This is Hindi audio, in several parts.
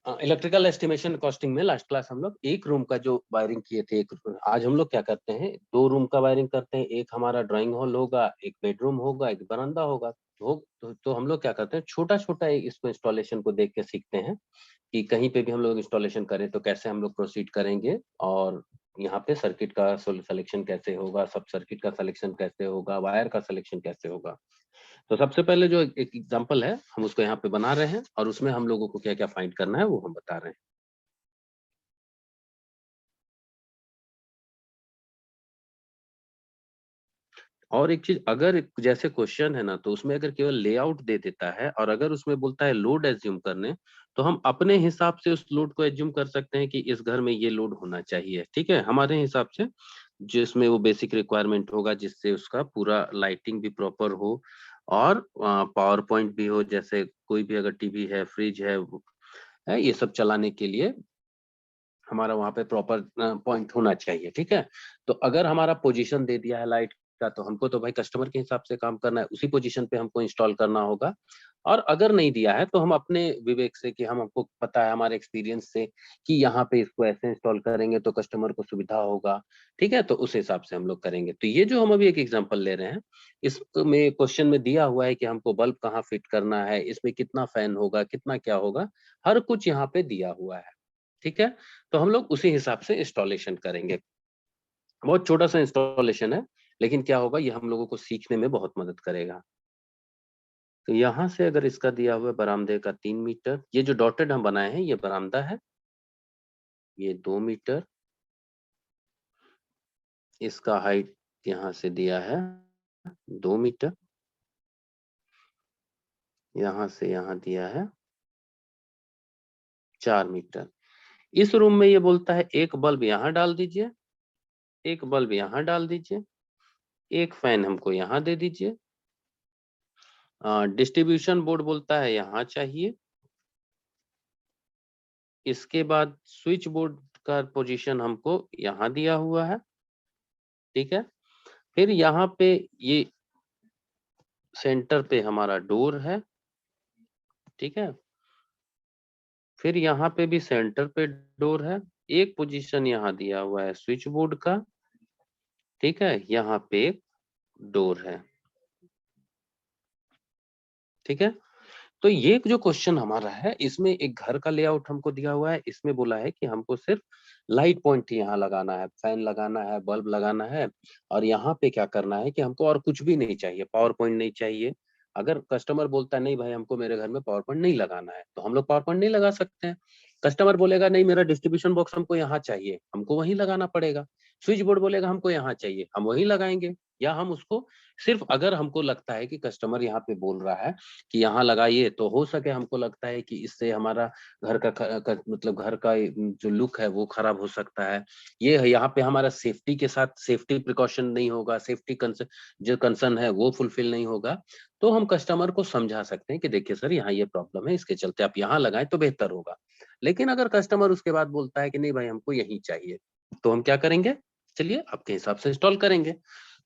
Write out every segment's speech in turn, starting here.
इलेक्ट्रिकल एस्टिमेशन कॉस्टिंग में लास्ट क्लास हम लोग एक रूम का जो वायरिंग किए थे, आज हम लोग क्या करते हैं, 2 रूम का वायरिंग करते हैं। एक हमारा ड्राइंग हॉल होगा, एक बेडरूम होगा, एक बरामदा होगा। तो हम लोग क्या करते हैं, छोटा-छोटा इसको इंस्टॉलेशन को देख के सीखते हैं कि कहीं पे भी हम लोग इंस्टॉलेशन करें तो कैसे हम लोग प्रोसीड करेंगे, और यहाँ पे सर्किट का सिलेक्शन कैसे होगा, सब सर्किट का सिलेक्शन कैसे होगा, वायर का सिलेक्शन कैसे होगा। तो सबसे पहले जो एक एग्जांपल है, हम उसको यहाँ पे बना रहे हैं और उसमें हम लोगों को क्या-क्या फाइंड करना है वो हम बता रहे हैं। और एक चीज, अगर जैसे क्वेश्चन है ना, तो उसमें अगर केवल लेआउट दे देता है और अगर उसमें बोलता है लोड एज्यूम करने, तो हम अपने हिसाब से उस लोड को एज्यूम कर सकते हैं कि इस घर में ये लोड होना चाहिए, ठीक है, हमारे हिसाब से, जिसमें वो बेसिक रिक्वायरमेंट होगा, जिससे उसका पूरा लाइटिंग भी प्रॉपर हो और पावर पॉइंट भी हो, जैसे कोई भी अगर टीवी है, फ्रिज है, ये सब चलाने के लिए हमारा वहाँ पे प्रॉपर पॉइंट होना चाहिए, ठीक है। तो अगर हमारा पोजीशन दे दिया है लाइट का, तो हमको तो भाई कस्टमर के हिसाब से काम करना है, उसी पोजीशन पे हमको इंस्टॉल करना होगा। और अगर नहीं दिया है तो हम अपने विवेक से, कि हम हमको पता है हमारे एक्सपीरियंस से कि यहाँ पे इसको ऐसे इंस्टॉल करेंगे तो कस्टमर को सुविधा होगा, ठीक है, तो उस हिसाब से हम लोग करेंगे। तो ये जो हम अभी एक एग्जांपल ले रहे हैं, इसमें क्वेश्चन में दिया हुआ है कि हमको बल्ब कहाँ फिट करना है, इसमें कितना फैन होगा, कितना क्या होगा, हर कुछ यहाँ पे दिया हुआ है, ठीक है। तो हम लोग उसी हिसाब से इंस्टॉलेशन करेंगे। बहुत छोटा सा इंस्टॉलेशन है, लेकिन क्या होगा, ये हम लोगों को सीखने में बहुत मदद करेगा। तो यहाँ से अगर इसका दिया हुआ है बरामदे का 3 मीटर, ये जो डॉटेड हम बनाए हैं ये बरामदा है, ये 2 मीटर, इसका हाइट यहाँ से दिया है 2 मीटर, यहाँ से यहाँ दिया है 4 मीटर। इस रूम में ये बोलता है एक बल्ब यहाँ डाल दीजिए, एक बल्ब यहाँ डाल दीजिए, एक फैन हमको यहाँ दे दीजिए, डिस्ट्रीब्यूशन बोर्ड बोलता है यहाँ चाहिए। इसके बाद स्विच बोर्ड का पोजीशन हमको यहाँ दिया हुआ है, ठीक है। फिर यहाँ पे ये सेंटर पे हमारा डोर है, ठीक है। फिर यहाँ पे भी सेंटर पे डोर है, एक पोजीशन यहाँ दिया हुआ है स्विच बोर्ड का, ठीक है, यहाँ पे एक डोर है, ठीक है। तो ये जो क्वेश्चन हमारा है, इसमें एक घर का लेआउट हमको दिया हुआ है, इसमें बोला है कि हमको सिर्फ लाइट पॉइंट यहाँ लगाना है, फैन लगाना है, बल्ब लगाना है, और यहाँ पे क्या करना है कि हमको और कुछ भी नहीं चाहिए, पावर पॉइंट नहीं चाहिए। अगर कस्टमर बोलता है नहीं भाई हमको मेरे घर में पावर पॉइंट नहीं लगाना है, तो हम लोग पावर पॉइंट नहीं लगा सकते हैं। कस्टमर बोलेगा नहीं मेरा डिस्ट्रीब्यूशन बॉक्स हमको यहाँ चाहिए, हमको वहीं लगाना पड़ेगा। स्विच बोर्ड बोलेगा हमको यहाँ चाहिए, हम वहीं लगाएंगे। या हम उसको सिर्फ, अगर हमको लगता है कि कस्टमर यहाँ पे बोल रहा है कि यहाँ लगाइए, तो हो सके हमको लगता है कि इससे हमारा घर मतलब घर का जो लुक है वो खराब हो सकता है, ये यहाँ पे हमारा सेफ्टी के साथ सेफ्टी प्रिकॉशन नहीं होगा, सेफ्टी कंसर्न जो कंसर्न है वो फुलफिल नहीं होगा, तो हम कस्टमर को समझा सकते हैं कि देखिए सर यहाँ ये प्रॉब्लम है, इसके चलते आप यहाँ लगाएं तो बेहतर होगा। लेकिन अगर कस्टमर उसके बाद बोलता है कि नहीं भाई हमको यही चाहिए, तो हम क्या करेंगे, चलिए आपके हिसाब से इंस्टॉल करेंगे।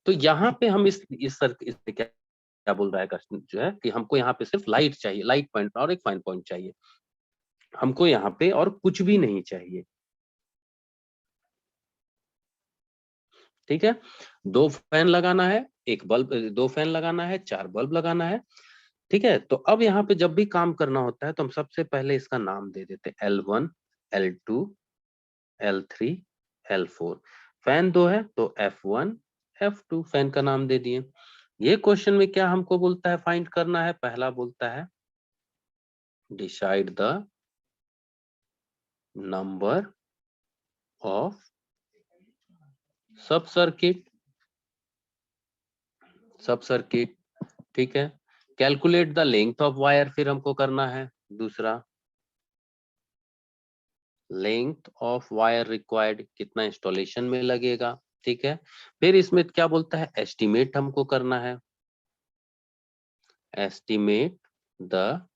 तो यहाँ पे हम इससे क्या बोल रहा है कस्टमर जो है, कि हमको यहाँ पे सिर्फ लाइट चाहिए, लाइट पॉइंट और एक फाइन पॉइंट चाहिए, हमको यहाँ पे और कुछ भी नहीं चाहिए, ठीक है। 2 फैन लगाना है, एक बल्ब, 2 फैन लगाना है, 4 बल्ब लगाना है, ठीक है। तो अब यहाँ पे जब भी काम करना होता है तो हम सबसे पहले इसका नाम दे देते हैं L1, L2, L3, L4। Fan 2 है तो F1, F2 फैन का नाम दे दिए। ये क्वेश्चन में क्या हमको बोलता है फाइंड करना है, पहला बोलता है डिसाइड द नंबर ऑफ सब सर्किट, सब सर्किट, ठीक है। Calculate the length of wire फिर हमको करना है, दूसरा लेंथ ऑफ वायर रिक्वायर्ड, कितना इंस्टॉलेशन में लगेगा, ठीक है। फिर इसमें क्या बोलता है, एस्टिमेट हमको करना है, estimate the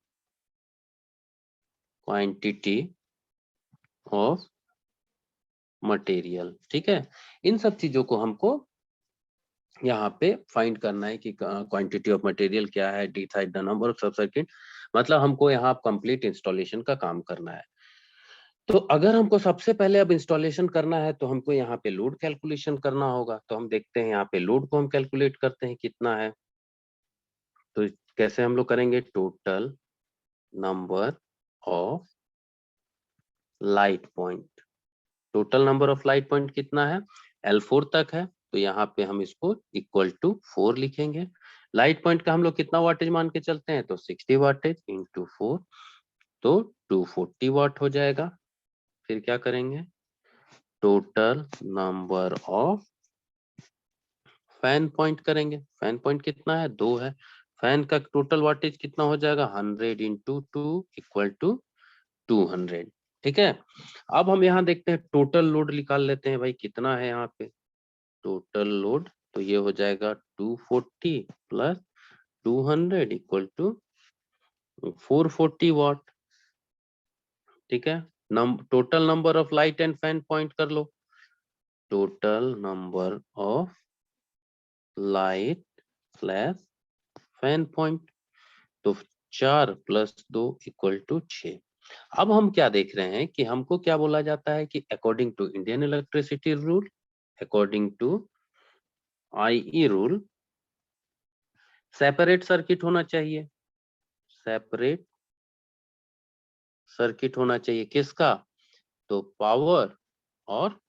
quantity of material, ठीक है। इन सब चीजों को हमको यहाँ पे फाइंड करना है कि क्वांटिटी ऑफ मटेरियल क्या है, डिसाइड द नंबर ऑफ सब सर्किट, मतलब हमको यहाँ कंप्लीट इंस्टॉलेशन का काम करना है। तो अगर हमको सबसे पहले अब इंस्टॉलेशन करना है तो हमको यहाँ पे लोड कैलकुलेशन करना होगा। तो हम देखते हैं यहाँ पे लोड को हम कैलकुलेट करते हैं कितना है। तो कैसे हम लोग करेंगे, total number of light point. Total number of light point कितना है, L4 तक है, तो यहाँ पे हम इसको इक्वल टू 4 लिखेंगे। लाइट पॉइंट का हम लोग कितना वाटेज मान के चलते हैं, तो 60 वाटेज इंटू 4, तो 240 वाट हो जाएगा। फिर क्या करेंगे, total number of fan point करेंगे। फैन पॉइंट कितना है, 2 है। फैन का टोटल वाटेज कितना हो जाएगा, 100 इंटू 2 इक्वल टू 200। ठीक है, अब हम यहाँ देखते हैं टोटल लोड निकाल लेते हैं भाई, कितना है यहाँ पे टोटल लोड। तो ये हो जाएगा 240 प्लस 200 इक्वल टू 440 वाट। ठीक है, total number of light and fan point कर लो। Total number of light slash fan point, तो 4 प्लस 2 इक्वल टू 6। अब हम क्या देख रहे हैं कि हमको क्या बोला जाता है कि according to Indian electricity rule, according to IE rule, separate circuit होना चाहिए। सेपरेट सर्किट होना चाहिए किसका, तो पावर और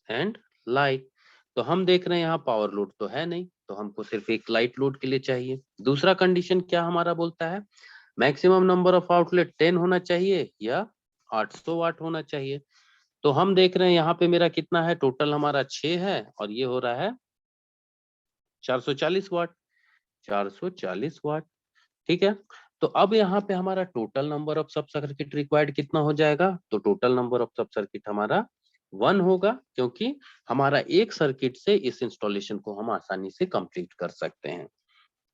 एंड लाइट। तो हम देख रहे हैं यहाँ पावर लोड तो है नहीं, तो हमको सिर्फ एक लाइट लोड के लिए चाहिए। दूसरा कंडीशन क्या हमारा बोलता है, मैक्सिमम नंबर ऑफ आउटलेट 10 होना चाहिए या 800 वाट होना चाहिए। तो हम देख रहे हैं यहाँ पे मेरा कितना है, टोटल हमारा 6 है और ये हो रहा है 440 वाट। 440 वाट, ठीक है। तो अब यहाँ पे हमारा टोटल नंबर ऑफ सब सर्किट रिक्वायर्ड कितना हो जाएगा, तो टोटल नंबर ऑफ सब सर्किट हमारा 1 होगा, क्योंकि हमारा एक सर्किट से इस इंस्टॉलेशन को हम आसानी से कंप्लीट कर सकते हैं।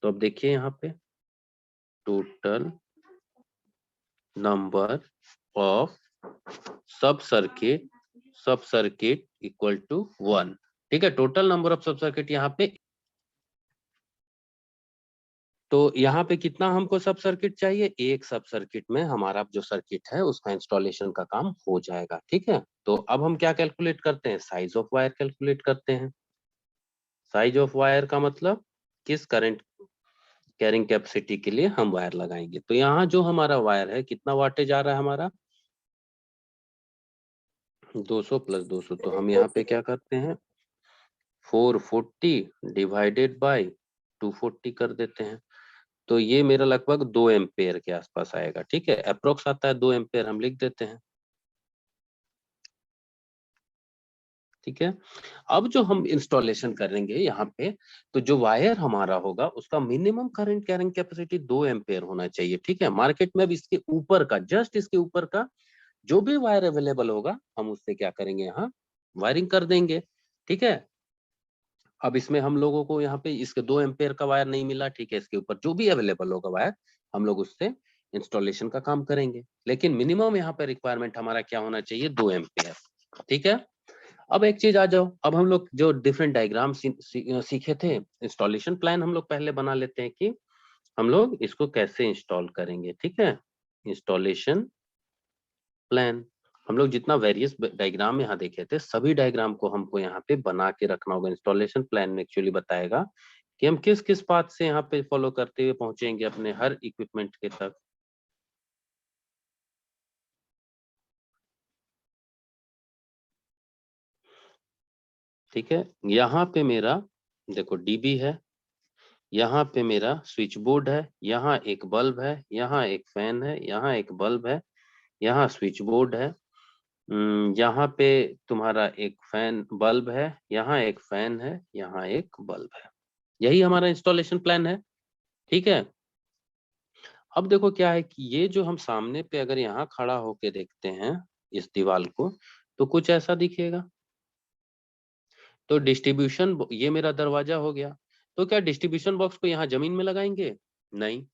तो अब देखिए यहाँ पे टोटल नंबर ऑफ सब सर्किट इक्वल टू 1। ठीक है, टोटल नंबर ऑफ सब सर्किट यहाँ पे, तो यहाँ पे कितना हमको सब सर्किट चाहिए, एक सब सर्किट में हमारा जो सर्किट है उसका इंस्टॉलेशन का काम हो जाएगा। ठीक है, तो अब हम क्या कैलकुलेट करते हैं, साइज ऑफ वायर कैलकुलेट करते हैं। साइज ऑफ वायर का मतलब किस करंट कैरिंग कैपेसिटी के लिए हम वायर लगाएंगे। तो यहाँ जो हमारा वायर है कितना वाटेज आ रहा है हमारा, 200 प्लस 200, तो हम यहाँ पे क्या करते हैं 440 डिवाइडेड बाय 240 कर देते हैं। तो ये मेरा लगभग 2 एम्पेयर के आसपास आएगा। ठीक है, अप्रोक्स आता है 2 एम्पेयर, हम लिख देते हैं। ठीक है, अब जो हम इंस्टॉलेशन करेंगे यहाँ पे, तो जो वायर हमारा होगा उसका minimum current carrying capacity 2 ampere होना चाहिए। ठीक है, मार्केट में अब इसके ऊपर का, जस्ट इसके ऊपर का जो भी वायर अवेलेबल होगा हम उससे क्या करेंगे, यहाँ वायरिंग कर देंगे। ठीक है, अब इसमें हम लोगों को यहाँ पे इसके 2 एम्पेयर का वायर नहीं मिला, ठीक है, इसके ऊपर जो भी अवेलेबल होगा वायर हम लोग उससे इंस्टॉलेशन का काम करेंगे। लेकिन मिनिमम यहाँ पे रिक्वायरमेंट हमारा क्या होना चाहिए, 2 एम्पेयर। ठीक है, अब एक चीज आ जाओ, अब हम लोग जो डिफरेंट डायग्राम सीखे थे, इंस्टॉलेशन प्लान हम लोग पहले बना लेते हैं कि हम लोग इसको कैसे इंस्टॉल करेंगे। ठीक है, इंस्टॉलेशन प्लान, हम लोग जितना वेरियस डायग्राम यहाँ देखे थे सभी डायग्राम को हमको यहाँ पे बना के रखना होगा। इंस्टॉलेशन प्लान में एक्चुअली बताएगा कि हम किस किस पाथ से यहाँ पे फॉलो करते हुए पहुंचेंगे अपने हर इक्विपमेंट के तक। ठीक है, यहाँ पे मेरा देखो डीबी है, यहाँ पे मेरा स्विच बोर्ड है, यहाँ एक बल्ब है, यहाँ एक फैन है, यहाँ एक बल्ब है, यहाँ स्विच बोर्ड है, यहाँ पे तुम्हारा एक फैन बल्ब है, यहाँ एक फैन है, यहाँ एक बल्ब है। यही हमारा इंस्टॉलेशन प्लान है। ठीक है, अब देखो क्या है कि ये जो हम सामने पे अगर यहाँ खड़ा होके देखते हैं इस दीवार को, तो कुछ ऐसा दिखेगा। तो डिस्ट्रीब्यूशन, ये मेरा दरवाजा हो गया, तो क्या डिस्ट्रीब्यूशन बॉक्स को यहाँ जमीन में लगाएंगे, नहीं,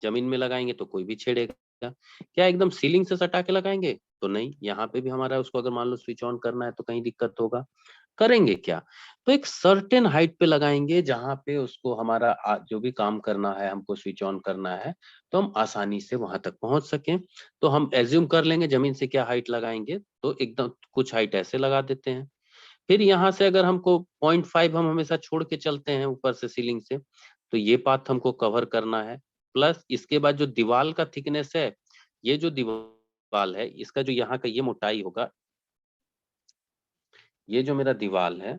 जमीन में लगाएंगे तो कोई भी छेड़ेगा। क्या एकदम सीलिंग से सटा के लगाएंगे, तो नहीं, यहाँ पे भी हमारा उसको अगर मान लो स्विच ऑन करना है तो कहीं दिक्कत होगा। करेंगे क्या? तो एक सर्टेन हाइट पे लगाएंगे जहां पे उसको हमारा जो भी काम करना है, हमको स्विच ऑन करना है, तो हम आसानी से वहां तक पहुंच सकें। तो हम एज्यूम कर लेंगे जमीन से क्या हाइट लगाएंगे, तो एकदम कुछ हाइट ऐसे लगा देते हैं। फिर यहाँ से अगर हमको 0.5 हम हमेशा छोड़ के चलते हैं ऊपर से सीलिंग से, तो ये पाथ हमको कवर करना है। प्लस इसके बाद जो दीवार का थिकनेस है, ये जो दीवार है इसका जो यहाँ का ये मोटाई होगा, ये जो मेरा दीवार है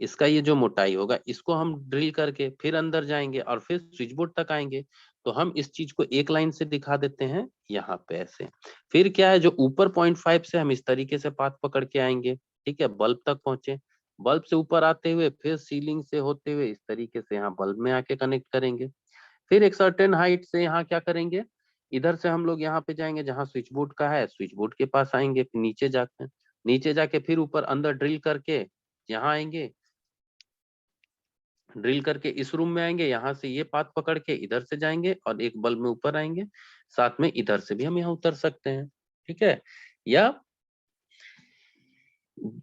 इसका ये जो मोटाई होगा, इसको हम ड्रिल करके फिर अंदर जाएंगे और फिर स्विच बोर्ड तक आएंगे। तो हम इस चीज को एक लाइन से दिखा देते हैं यहाँ पे ऐसे। फिर क्या है, जो ऊपर 0.5 से हम इस तरीके से पाथ पकड़ के आएंगे, ठीक है, बल्ब तक पहुंचे। बल्ब से ऊपर आते हुए फिर सीलिंग से होते हुए इस तरीके से यहाँ बल्ब में आके कनेक्ट करेंगे। फिर एक सर्टेन हाइट से यहाँ क्या करेंगे, इधर से हम लोग यहाँ पे जाएंगे जहाँ स्विच बोर्ड का है, स्विच बोर्ड के पास आएंगे, फिर नीचे जाके फिर ऊपर अंदर ड्रिल करके यहाँ आएंगे, ड्रिल करके इस रूम में आएंगे, यहाँ से ये पाथ पकड़ के इधर से जाएंगे और एक बल्ब में ऊपर आएंगे। साथ में इधर से भी हम यहाँ उतर सकते हैं, ठीक है, या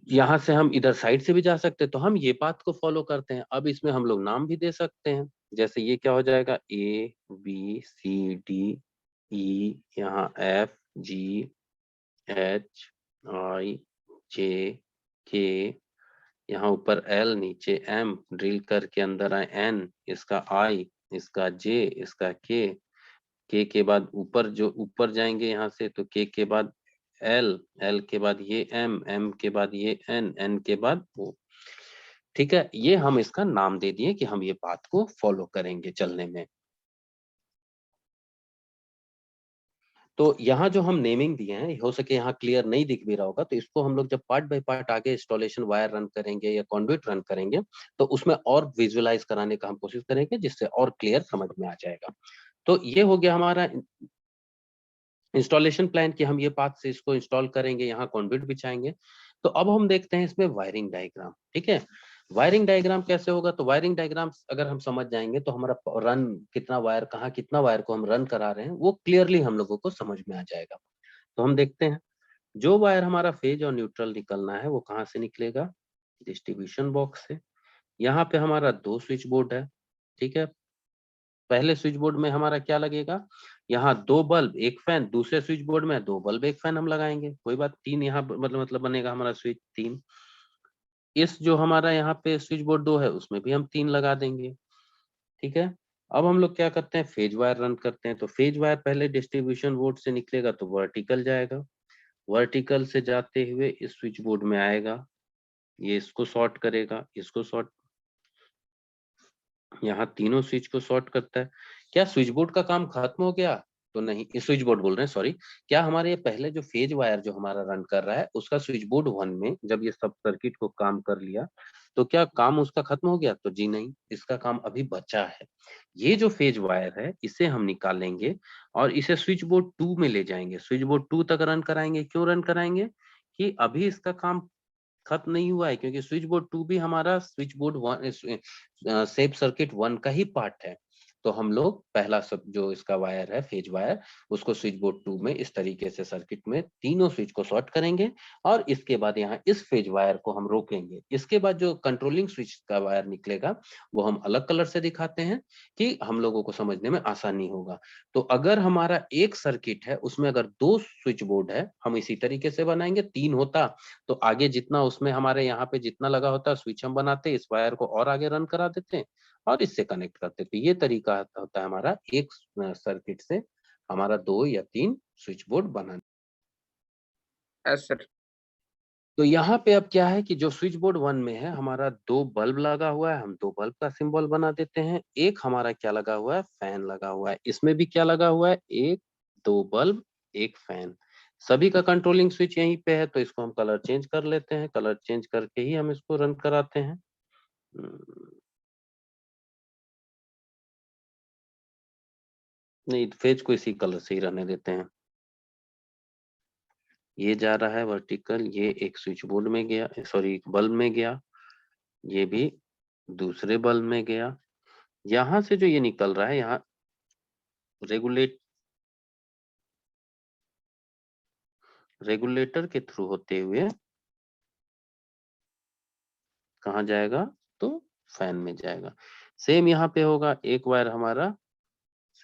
यहाँ से हम इधर साइड से भी जा सकते हैं। तो हम ये पाथ को फॉलो करते हैं। अब इसमें हम लोग नाम भी दे सकते हैं, जैसे ये क्या हो जाएगा, ABCD E, यहाँ FGHIJ K, यहाँ ऊपर L, नीचे M, ड्रिल करके अंदर आए N, इसका I, इसका J, इसका K के बाद ऊपर जो ऊपर जाएंगे यहाँ से, तो K के बाद L के बाद ये M के बाद ये N के बाद O। ठीक है, ये हम इसका नाम दे दिए कि हम ये पाथ को फॉलो करेंगे चलने में। तो यहाँ जो हम नेमिंग दिए हैं, हो सके यहाँ क्लियर नहीं दिख भी रहा होगा, तो इसको हम लोग जब पार्ट बाय पार्ट आगे इंस्टॉलेशन वायर रन करेंगे या कॉन्ड्यूट रन करेंगे, तो उसमें और विजुअलाइज कराने का हम कोशिश करेंगे, जिससे और क्लियर समझ में आ जाएगा। तो ये हो गया हमारा इंस्टॉलेशन प्लान कि हम ये पाथ से इसको इंस्टॉल करेंगे, यहाँ कॉन्ड्यूट बिछाएंगे। तो अब हम देखते हैं इसमें वायरिंग डायग्राम, ठीक है। वायरिंग डायग्राम कैसे होगा, तो वायरिंग डायग्राम अगर हम समझ जाएंगे तो हमारा रन कितना वायर, कहाँ कितना वायर को हम रन करा रहे हैं, वो क्लियरली हम लोगों को समझ में आ जाएगा। तो हम देखते हैं, जो वायर हमारा फेज और न्यूट्रल निकलना है वो कहाँ से निकलेगा, डिस्ट्रीब्यूशन बॉक्स से। यहाँ पे हमारा 2 स्विच बोर्ड है, ठीक है। पहले स्विच बोर्ड में हमारा क्या लगेगा, यहाँ 2 बल्ब 1 फैन, दूसरे स्विच बोर्ड में 2 बल्ब 1 फैन हम लगाएंगे, कोई बात, 3 यहाँ मतलब बनेगा हमारा स्विच 3। इस जो हमारा यहाँ पे स्विच बोर्ड 2 है उसमें भी हम 3 लगा देंगे, ठीक है। अब हम लोग क्या करते हैं, फेज वायर रन करते हैं। तो फेज वायर पहले डिस्ट्रीब्यूशन बोर्ड से निकलेगा तो वर्टिकल जाएगा, वर्टिकल से जाते हुए इस स्विच बोर्ड में आएगा, ये इसको शॉर्ट करेगा, इसको शॉर्ट, यहाँ तीनों स्विच को शॉर्ट करता है। क्या स्विच बोर्ड का काम खत्म हो गया, तो नहीं, इस स्विच बोर्ड बोल रहे हैं, सॉरी। क्या हमारे ये पहले जो फेज वायर जो हमारा रन कर रहा है उसका स्विच बोर्ड 1 में जब ये सब सर्किट को काम कर लिया, तो क्या काम उसका खत्म हो गया, तो जी नहीं, इसका काम अभी बचा है। ये जो फेज वायर है इसे हम निकालेंगे और इसे स्विच बोर्ड 2 में ले जाएंगे, स्विच बोर्ड 2 तक रन कराएंगे। क्यों रन कराएंगे, कि अभी इसका काम खत्म नहीं हुआ है, क्योंकि स्विच बोर्ड 2 भी हमारा स्विच बोर्ड 1 सेफ सर्किट 1 का ही पार्ट है। तो हम लोग पहला सब जो इसका वायर है फेज वायर, उसको स्विच बोर्ड 2 में इस तरीके से सर्किट में तीनों स्विच को शॉर्ट करेंगे और इसके बाद यहाँ इस फेज वायर को हम रोकेंगे। इसके बाद जो कंट्रोलिंग स्विच का वायर निकलेगा वो हम अलग कलर से दिखाते हैं कि हम लोगों को समझने में आसानी होगा। तो अगर हमारा एक सर्किट है उसमें अगर 2 स्विच बोर्ड है, हम इसी तरीके से बनाएंगे। 3 होता तो आगे जितना उसमें हमारे यहाँ पे जितना लगा होता है स्विच हम बनाते, इस वायर को और आगे रन करा देते और इससे कनेक्ट करते। तो ये तरीका होता है हमारा एक सर्किट से हमारा 2 या 3 स्विच बोर्ड बनाने। सर। तो यहाँ पे अब क्या है कि जो स्विच बोर्ड 1 में है हमारा 2 बल्ब लगा हुआ है, हम 2 बल्ब का सिंबल बना देते हैं। एक हमारा क्या लगा हुआ है, फैन लगा हुआ है। इसमें भी क्या लगा हुआ है, 1 2 बल्ब 1 फैन। सभी का कंट्रोलिंग स्विच यहीं पे है, तो इसको हम कलर चेंज कर लेते हैं, कलर चेंज करके ही हम इसको रन कराते हैं। नहीं, फेज को इसी कलर से ही रहने देते हैं। ये जा रहा है वर्टिकल, ये एक स्विच बोर्ड में गया, सॉरी एक बल्ब में गया, ये भी दूसरे बल्ब में गया। यहाँ से जो ये निकल रहा है, यहाँ रेगुलेट रेगुलेटर के थ्रू होते हुए कहाँ जाएगा? तो फैन में जाएगा। सेम यहाँ पे होगा, एक वायर हमारा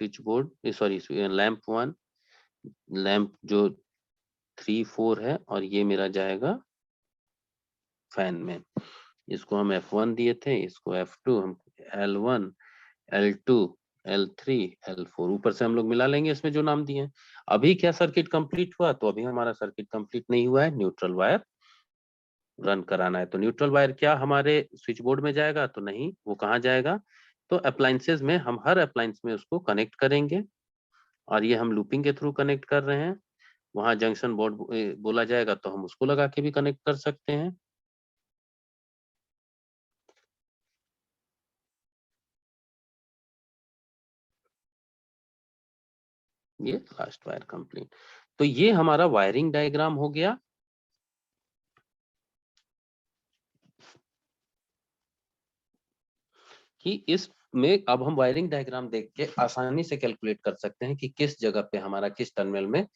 switch board, sorry lamp 1, lamp जो 3 4 है, और ये मेरा जाएगा फैन में। इसको हम F1 दिए थे, इसको F2, हम L1, L2, L3, L4 ऊपर से हम लोग मिला लेंगे इसमें जो नाम दिए हैं। अभी क्या सर्किट कंप्लीट हुआ? तो अभी हमारा सर्किट कंप्लीट नहीं हुआ है, न्यूट्रल वायर रन कराना है। तो न्यूट्रल वायर क्या हमारे स्विच बोर्ड में जाएगा? तो नहीं, वो कहाँ जाएगा? तो अप्लायंसेस में, हम हर अप्लायंस में उसको कनेक्ट करेंगे, और ये हम लूपिंग के थ्रू कनेक्ट कर रहे हैं। वहां जंक्शन बोर्ड बोला जाएगा तो हम उसको लगा के भी कनेक्ट कर सकते हैं। ये लास्ट वायर कंप्लीट। तो ये हमारा वायरिंग डायग्राम हो गया। कि इसमें अब हम वायरिंग डायग्राम देख के आसानी से कैलकुलेट कर सकते हैं कि किस जगह पे हमारा किस टर्मिनल में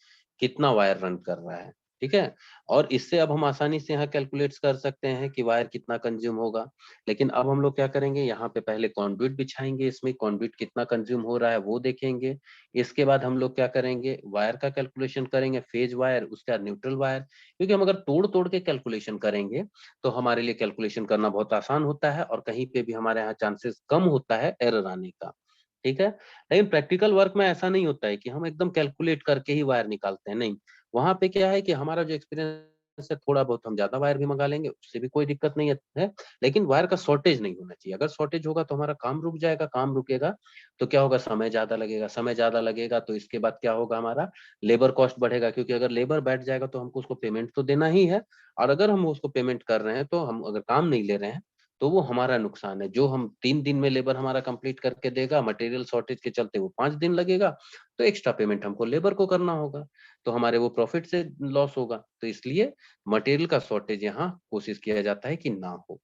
कितना वायर रन कर रहा है, ठीक है। और इससे अब हम आसानी से यहाँ कैलकुलेट कर सकते हैं कि वायर कितना कंज्यूम होगा। लेकिन अब हम लोग क्या करेंगे, यहाँ पे पहले कंडुइट बिछाएंगे, इसमें कंडुइट कितना कंज्यूम हो रहा है वो देखेंगे। इसके बाद हम लोग क्या करेंगे, वायर का कैलकुलेशन करेंगे, फेज वायर, उसके बाद न्यूट्रल वायर। क्योंकि हम अगर तोड़ तोड़ के कैलकुलेशन करेंगे तो हमारे लिए कैलकुलेशन करना बहुत आसान होता है, और कहीं पे भी हमारे यहाँ चांसेस कम होता है एरर आने का, ठीक है। लेकिन प्रैक्टिकल वर्क में ऐसा नहीं होता है कि हम एकदम कैलकुलेट करके ही वायर निकालते हैं, नहीं। वहां पे क्या है कि हमारा जो एक्सपीरियंस है, थोड़ा बहुत हम ज्यादा वायर भी मंगा लेंगे, उससे भी कोई दिक्कत नहीं है। लेकिन वायर का शॉर्टेज नहीं होना चाहिए। अगर शॉर्टेज होगा तो हमारा काम रुक जाएगा, काम रुकेगा तो क्या होगा, समय ज्यादा लगेगा, समय ज्यादा लगेगा तो इसके बाद क्या होगा, हमारा लेबर कॉस्ट बढ़ेगा। क्योंकि अगर लेबर बैठ जाएगा तो हमको उसको पेमेंट तो देना ही है, और अगर हम उसको पेमेंट कर रहे हैं तो हम अगर काम नहीं ले रहे हैं तो वो हमारा नुकसान है। जो हम 3 दिन में लेबर हमारा कंप्लीट करके देगा, मटेरियल शॉर्टेज के चलते वो 5 दिन लगेगा, तो एक्स्ट्रा पेमेंट हमको लेबर को करना होगा, तो हमारे वो प्रॉफिट से लॉस होगा। तो इसलिए मटेरियल का शॉर्टेज यहाँ कोशिश किया जाता है कि ना हो।